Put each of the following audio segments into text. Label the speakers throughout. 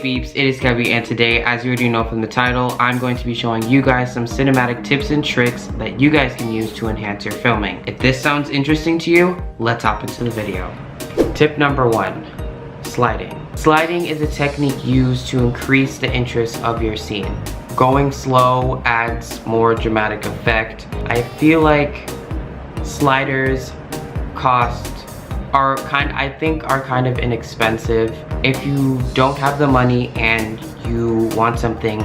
Speaker 1: Hey peeps, it is Kevi, and today, as you already know from the title, I'm going to be showing you guys some cinematic tips and tricks that you guys can use to enhance your filming. If this sounds interesting to you, let's hop into the video. Tip number 1, sliding. Sliding is a technique used to increase the interest of your scene. Going slow adds more dramatic effect. I feel like sliders are kind of inexpensive. If you don't have the money and you want something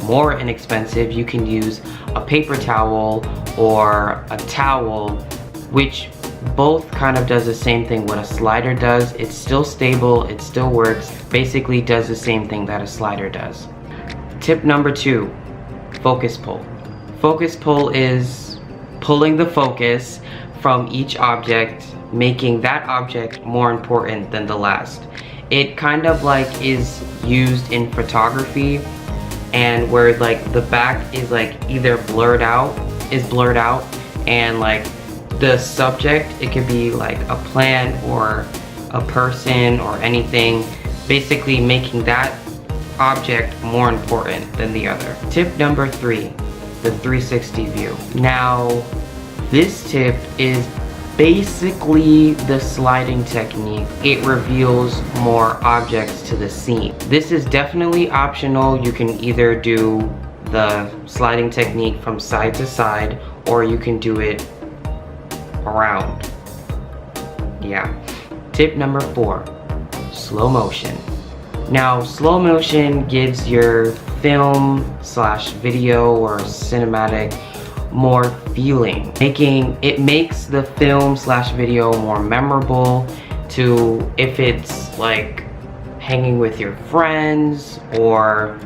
Speaker 1: more inexpensive, you can use a paper towel or a towel, which both kind of does the same thing what a slider does. It's still stable, it still works, basically does the same thing that a slider does. Tip number 2, focus pull. Focus pull is pulling the focus from each object, making that object more important than the last. It kind of like is used in photography, and where like the back is like either blurred out, and like the subject, it could be like a plant or a person or anything, basically making that object more important than the other. Tip number 3, the 360 view. Now this tip is basically the sliding technique. It reveals more objects to the scene. This is definitely optional. You can either do the sliding technique from side to side, or you can do it around. Yeah. Tip number 4, slow motion. Now, slow motion gives your film slash video or cinematic more feeling. It makes the film slash video more memorable to if it's like hanging with your friends or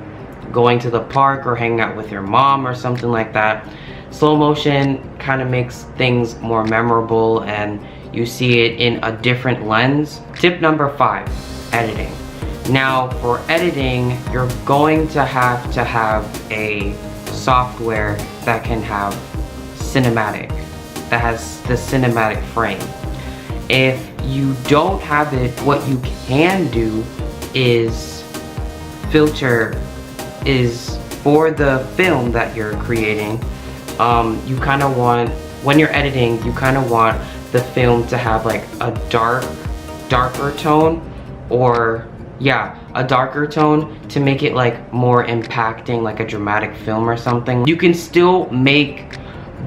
Speaker 1: going to the park or hanging out with your mom or something like that. Slow motion kind of makes things more memorable and you see it in a different lens. Tip number 5, editing. Now for editing, you're going to have a software that can have cinematic, that has the cinematic frame. If you don't have it, what you can do is filter is for the film that you're creating. You kind of want, when you're editing, you kind of want the film to have like a darker tone, or yeah, a darker tone to make it like more impacting, like a dramatic film or something. You can still make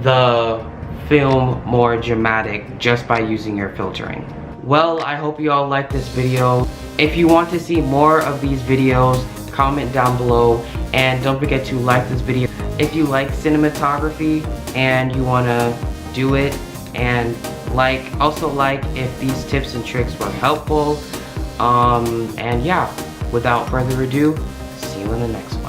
Speaker 1: the film more dramatic just by using your filtering. Well, I hope you all liked this video. If you want to see more of these videos, comment down below, and don't forget to like this video if you like cinematography and you want to do it, and also like if these tips and tricks were helpful. And yeah, without further ado, see you in the next one.